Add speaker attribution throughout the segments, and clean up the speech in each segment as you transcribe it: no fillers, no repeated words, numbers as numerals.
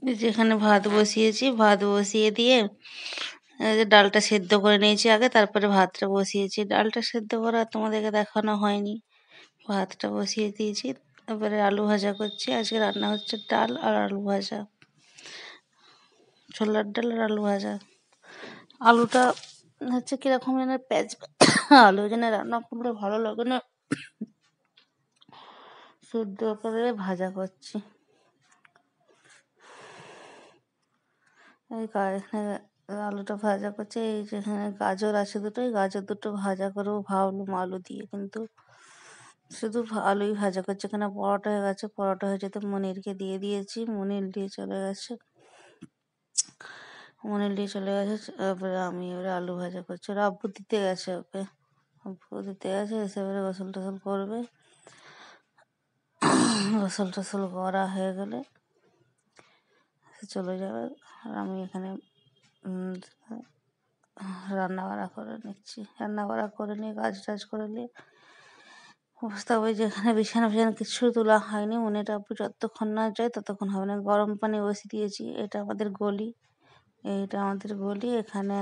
Speaker 1: এই যে এখানে ভাত বসিয়েছি, ভাত বসিয়ে দিয়ে এই যে ডালটা সেদ্ধ করে নিয়েছি আগে, তারপরে ভাতটা বসিয়েছি। ডালটা সেদ্ধ করা তোমাদেরকে দেখানো হয়নি। ভাতটা বসিয়ে দিয়েছি, তারপরে আলু ভাজা করছি। আজকে রান্না হচ্ছে ডাল আর আলু ভাজা, ছোলার ডাল আর আলু ভাজা। আলুটা হচ্ছে কিরকম যেন প্যাঁচ আলু যেন রান্না করলে ভালো লাগে না, সেদ্ধ করে ভাজা করছি। এই এখানে আলুটা ভাজা করছে। এই যেখানে গাজর আছে দুটো, এই গাজর দুটো ভাজা করবো ভাবলাম আলু দিয়ে, কিন্তু শুধু আলুই ভাজা করছে। এখানে পরোটা হয়ে গেছে, পরোটা হয়ে যেতে মনিরকে দিয়ে দিয়েছি, মনির দিয়ে চলে গেছে। মনির দিয়ে চলে গেছে, তারপরে আমি এবারে আলু ভাজা করছি। ওরা আব্বু দিতে গেছে, ওকে আব্বু দিতে গেছে, এসে এবারে গোসল টোসল করবে। গোসল টোসল করা হয়ে গেলে চলে যাবে। আর আমি এখানে রান্না বাড়া করে নিচ্ছি। রান্না বাড়া করে নিয়ে কাজ টাজ করে নিয়ে অবস্থা ওই যেখানে বিছানা ফিছানা কিছু তোলা হয়নি। মনিটা আব্বু যতক্ষণ না যায় ততক্ষণ হবে না। গরম পানি বসিয়ে দিয়েছি। এটা আমাদের গলি, এইটা আমাদের গলি। এখানে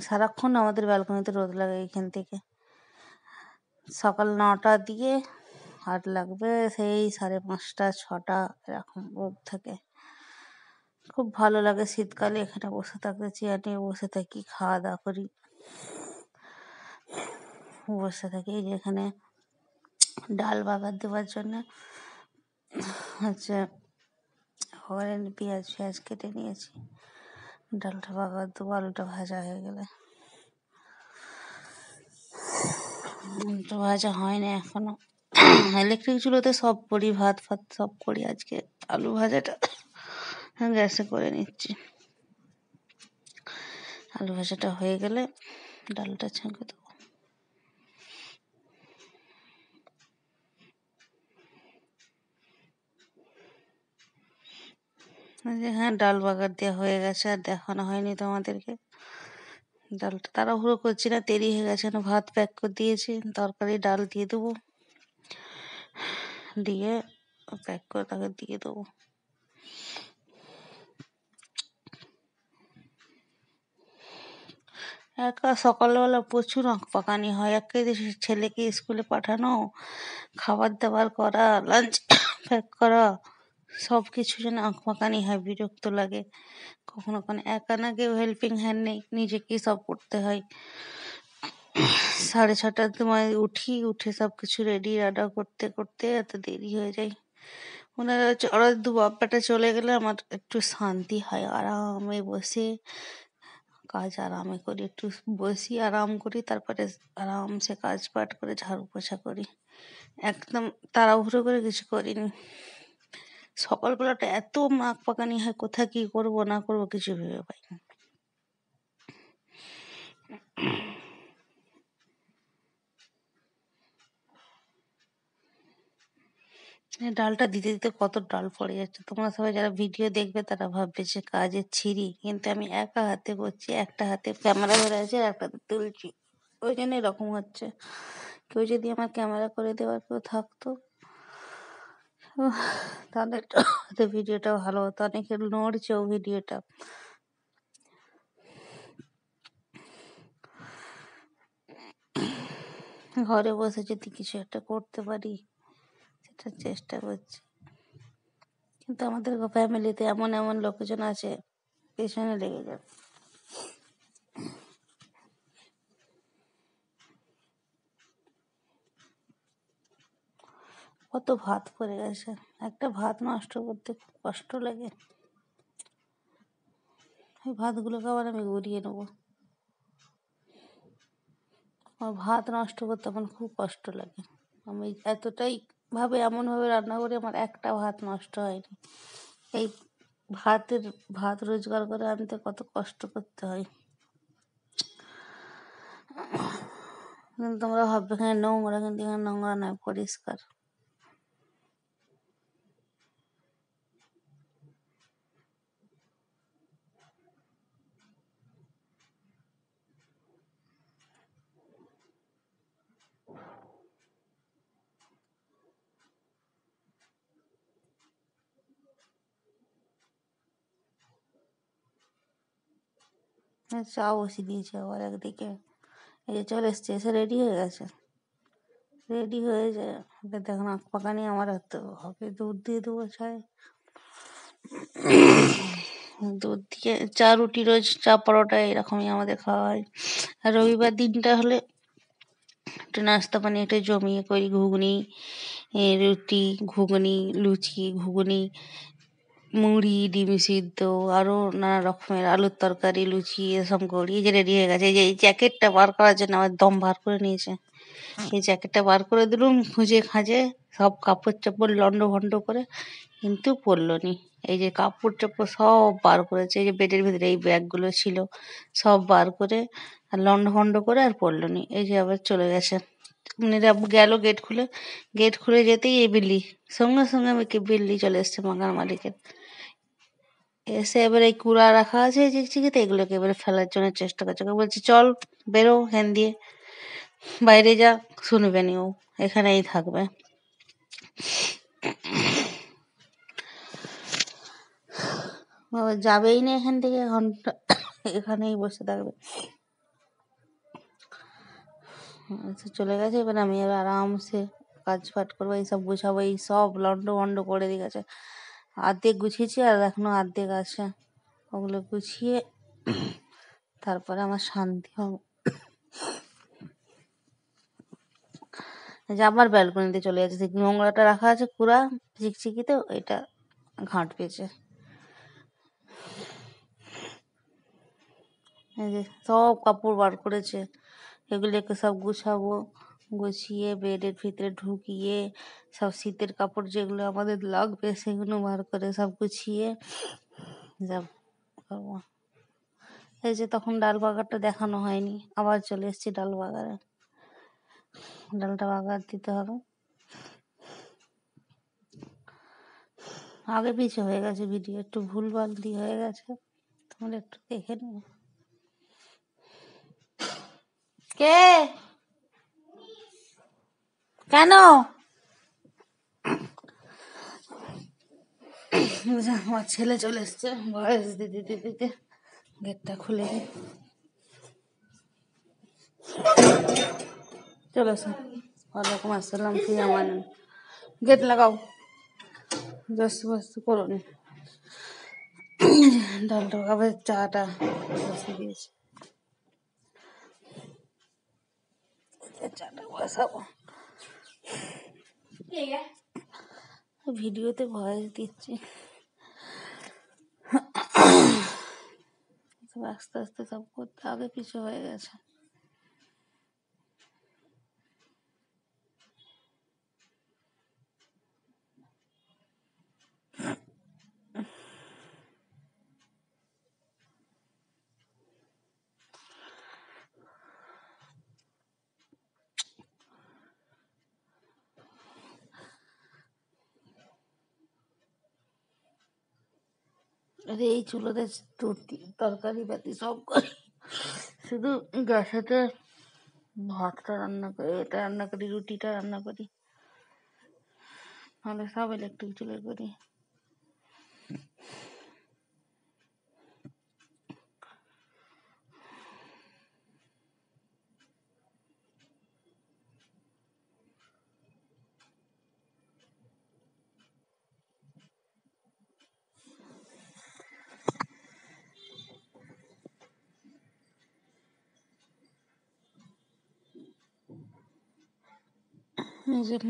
Speaker 1: সারাক্ষণ আমাদের ব্যালকনিতে রোদ লাগে। এইখান থেকে সকাল 9টা দিয়ে আর লাগবে সেই 5:30 6টা এরকম রোদ থাকে। খুব ভালো লাগে শীতকালে এখানে বসে থাকতে। চেয়ার নিয়ে বসে থাকি, খাওয়া দাওয়া করি, বসে থাকি। এই যে এখানে ডাল বাগার দেওয়ার জন্য হচ্ছে পেঁয়াজ ফেঁয়াজ কেটে নিয়েছি। ডালটা বাগার দেবো, আলুটা ভাজা হয়ে গেলে। আলুটা ভাজা হয় না এখনো। ইলেকট্রিক চুলোতে সব করি, ভাত ফাত সব করি। আজকে আলু ভাজাটা গ্যাসে করে নিচ্ছি। আলু ভাজাটা হয়ে গেলে ডালটা ছেঁকে দেবো। হ্যাঁ, ডাল বাগার দেওয়া হয়ে গেছে, আর দেখানো হয়নি তোমাদেরকে। ডালটা তাড়াহুড়ো করছি না, দেরি হয়ে গেছে না। ভাত প্যাক করে দিয়েছি, তরকারি ডাল দিয়ে দেবো, দিয়ে প্যাক করে তাকে দিয়ে দেবো। একা সকালবেলা প্রচুর আঁক পাকানি হয়। একে ছেলেকে স্কুলে পাঠানো, খাবার দাবার করা, লাঞ্চ প্যাক করা, সব কিছু যেন আঁক পাকানি হয়, বিরক্ত লাগে। কখনো কখনো একা না, কেউ হেল্পিং হ্যান্ড নেই, নিজেকেই সব করতে হয়। 6:30টার সময় উঠে সব কিছু রেডি রাডা করতে করতে এত দেরি হয়ে যায়। ওরা দু বাপ্পাটা চলে গেলে আমার একটু শান্তি হয়, আরামে বসে কাজ আরামে করি। একটু বসি, আরাম করি, তারপরে আরামসে কাজ পাট করে ঝাড়ু পোছা করি। একদম তাড়াহুড়ো করে কিছু করিনি। সকালবেলাটা এত নাক পাকানি হয়, কোথায় কি করবো না করবো কিছু ভেবে পাই না। এই ডালটা দিতে দিতে কত ডাল পড়ে যাচ্ছে। তোমরা সবাই যারা ভিডিও দেখবে তারা ভাববে যে কাজের ছিরি, কিন্তু আমি একা হাতে করছি। একটা হাতে ক্যামেরা ধরে আছে, আর একটা হাতে তুলছি, ওই জন্য এরকম হচ্ছে। কেউ যদি আমার ক্যামেরা করে দেওয়ার কেউ থাকতো তাহলে তো ভিডিওটা ভালো হতো। অনেকে নড়ছেও ভিডিওটা। ঘরে বসে যদি কিছু একটা করতে পারি সেটার চেষ্টা করছি, কিন্তু আমাদের ফ্যামিলিতে এমন এমন লোকজন আছে পেছনে লেগে যাবে। কত ভাত পড়ে গেছে, একটা ভাত নষ্ট করতে খুব কষ্ট লাগে। এই ভাতগুলোকে আবার আমি গড়িয়ে নেবো। আমার ভাত নষ্ট করতে আমার খুব কষ্ট লাগে। আমি এতটাই এমনভাবে রান্না করি, আমার একটা ভাত নষ্ট হয়নি। এই ভাত রোজগার করে আনতে কত কষ্ট করতে হয়। কিন্তু তোমরা ভাববে এখানে নোংরা, কিন্তু এখানে নোংরা নয়, পরিষ্কার। চা বসিয়ে দিয়েছি আবার একদিকে। এই যে চলে এসছে, এসে রেডি হয়ে গেছে। রেডি হয়ে যায়, ওকে দেখুন আঁক পাকানি আমার হাতে হবে। দুধ দিয়ে দেবো চায়, দুধ দিয়ে চা রুটি, রোজ চা পরোটা এরকমই আমাদের খাওয়া হয়। আর রবিবার দিনটা হলে একটু নাস্তা পানি একটু জমিয়ে করি, ঘুগনি, রুটি, ঘুগনি, লুচি, ঘুগনি, মুড়ি, ডিম সিদ্ধ, আরও নানা রকমের আলুর তরকারি, লুচি এসব করি। এই যে রেডি হয়ে গেছে। এই যে এই জ্যাকেটটা বার করার জন্য আমার দম বার করে নিয়েছে। এই জ্যাকেটটা বার করে দিলুম খুঁজে খাঁজে, সব কাপড় চাপড় লন্ড ভন্ড করে, কিন্তু পরলো নি। এই যে কাপড় চাপড় সব বার করেছে, এই যে বেডের ভিতরে এই ব্যাগগুলো ছিল সব বার করে আর লন্ড ভন্ড করে আর পরলো নি। এই যে আবার চলে গেছে। মেয়েরা গেল গেট খুলে, গেট খুলে যেতেই এই বিল্লি, সঙ্গে সঙ্গে আমি কি বিল্লি চলে এসছে মাকার মালিকের। এসে এবার এই কুড়া রাখা আছে এই চিকচিকিতে, এগুলোকে এবারে ফেলার জন্য চেষ্টা করছে। ওকে বলছি চল বেরো হ্যান দিয়ে, বাইরে যা, শুনবে নি ও, এখানেই থাকবে। বাবা যাবেই না এখান থেকে, ঘন্টা এখানেই বসে থাকবে। চলে গেছে। এবার আমি এবার আরামসে কাজ ফাট করবো, এইসব গুছাবো, এই সব লন্ড ভন্ড করে দিয়ে গেছে। অর্ধেক গুছিয়েছি আর এখনো অর্ধেক আছে, ওগুলো গুছিয়ে তারপরে আমার শান্তি হবে। যে আবার ব্যালকনিতে চলে যাচ্ছে, নোংরাটা রাখা আছে পুরা চিকচিকিতে, এটা ঘাঁট পেয়েছে। এই যে সব কাপড় বার করেছে, এগুলোকে সব গুছাবো, গুছিয়ে বেডের ভিতরে ঢুকিয়ে সব শীতের কাপড় যেগুলো আমাদের লাগবে সেগুলো বার করে সব গুছিয়ে যাব করবো। এই যে তখন ডাল বাগারটা দেখানো হয়নি, আবার চলে এসেছি ডাল বাগারে। ডালটা বাগার দিতে হবে, আগে পিছে হয়ে গেছে ভিডিও, একটু ভুলভাল দিয়ে হয়ে গেছে, তোমরা একটু দেখে নিও। কে কেন আমার ছেলে চলে এসছে ভয়েস দিতে দিতে, গেটটা খুলে দিই। চলে এসো, ওয়ালাইকুম আসসালাম, ফি আমান। গেট লাগাও, জস্তি বস্তি করো নি। ডালটা আবার চাটা বসিয়ে দিয়েছি, চাটা বসাবো। ভিডিওতে ভয়েস দিচ্ছি, আস্তে আস্তে সব করতে আগে পিছু হয়ে গেছে। আরে এই চুলোতে তরকারি পাতি সব করি, শুধু গ্যাসেতে ভাতটা রান্না করি, এটা রান্না করি, রুটিটা রান্না করি, নাহলে সব ইলেকট্রিক চুলে করি।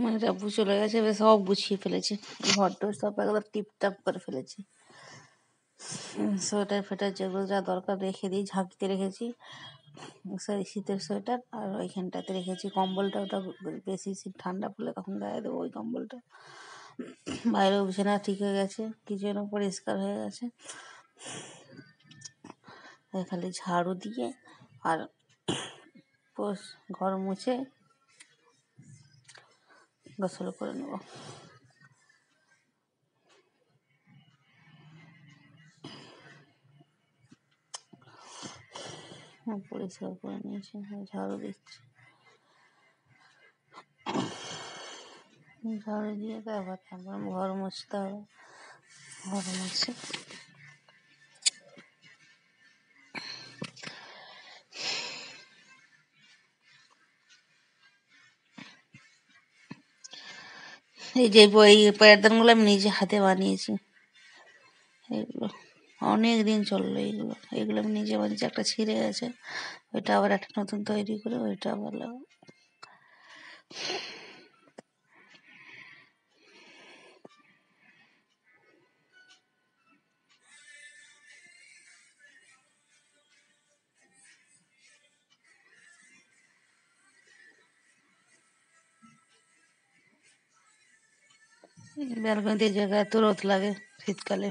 Speaker 1: মানে রাব্বু চলে গেছে, এবার সব গুছিয়ে ফেলেছি, ঘরটা সব একদম টিপটাপ করে ফেলেছি। সোয়েটার ফেটার যেগুলো যা দরকার রেখে দিই, ঝাঁকিতে রেখেছি, সরি শীতের সোয়েটার, আর ওইখানটাতে রেখেছি কম্বলটা, ওটা বেশি শীত ঠান্ডা পড়লে তখন গায়ে দেবো ওই কম্বলটা। বাইরেও বিছানা ঠিক হয়ে গেছে, কিচেনও পরিষ্কার হয়ে গেছে, খালি ঝাড়ু দিয়ে আর ঘর মুছে গোসল করে নেব। পরিষ্কার করে নিয়েছি, ঝাড়ু দিচ্ছি, ঝাড়ু দিয়ে তারপর ঘর মুছতে হবে। ঘর মুছে এই যে এই পায়রদানগুলো আমি নিজে হাতে বানিয়েছি। এগুলো অনেক দিন চললো। এগুলো এগুলো আমি নিজে বানিয়েছি। একটা ছিঁড়ে গেছে, ওইটা আবার একটা নতুন তৈরি করে ওইটা আবার লাগাবো। ব্যালকনিতে এই জায়গায় এত রোদ লাগে শীতকালে।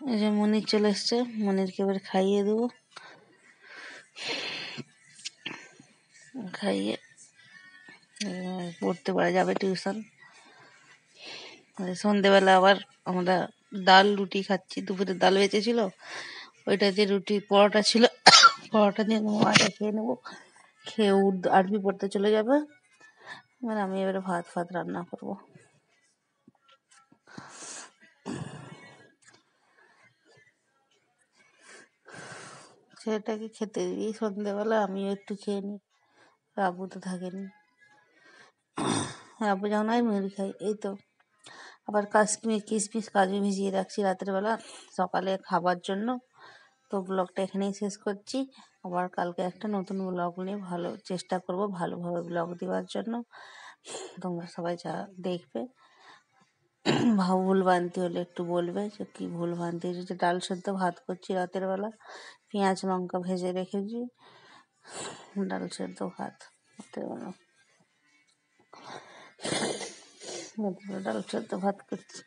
Speaker 1: এই যে মনির চলে এসছে, মনিরকে এবার খাইয়ে দেবো। খাইয়ে পড়তে পারা যাবে টিউশন। সন্ধেবেলা আবার আমরা ডাল রুটি খাচ্ছি। দুপুরে ডাল বেঁচেছিল, ওইটা দিয়ে রুটি পরোটা ছিল, পরোটা দিয়ে মোয়াটা খেয়ে নেবো। খেয়ে আরবি পড়তে চলে যাবে। এবার আমি এবারে ভাত ফাত রান্না করবো। ছেলেটাকে খেতে দিই সন্ধ্যেবেলা, আমিও একটু খেয়ে নিই। আব্বু তো থাকেনি, আব্বু যখন হয় মুড়ি খাই। এই তো আবার কিশমিশ কাজু ভিজিয়ে রাখছি রাতের বেলা সকালে খাবার জন্য। তো ব্লগটা এখানেই শেষ করছি। আবার কালকে একটা নতুন ব্লগ নিয়ে চেষ্টা করব ভালোভাবে ব্লগ দেওয়ার জন্য। তোমরা সবাই যা দেখবে, ভুল ভ্রান্তি হলে একটু বলবে যে কী ভুল ভ্রান্তি হয়েছে। ডাল সেদ্ধ ভাত করছি রাতের বেলা, পেঁয়াজ লঙ্কা ভেজে রেখেছি। ডাল সেদ্ধ ভাত রাতের বেলা, ডাল সেদ্ধ ভাত করছি।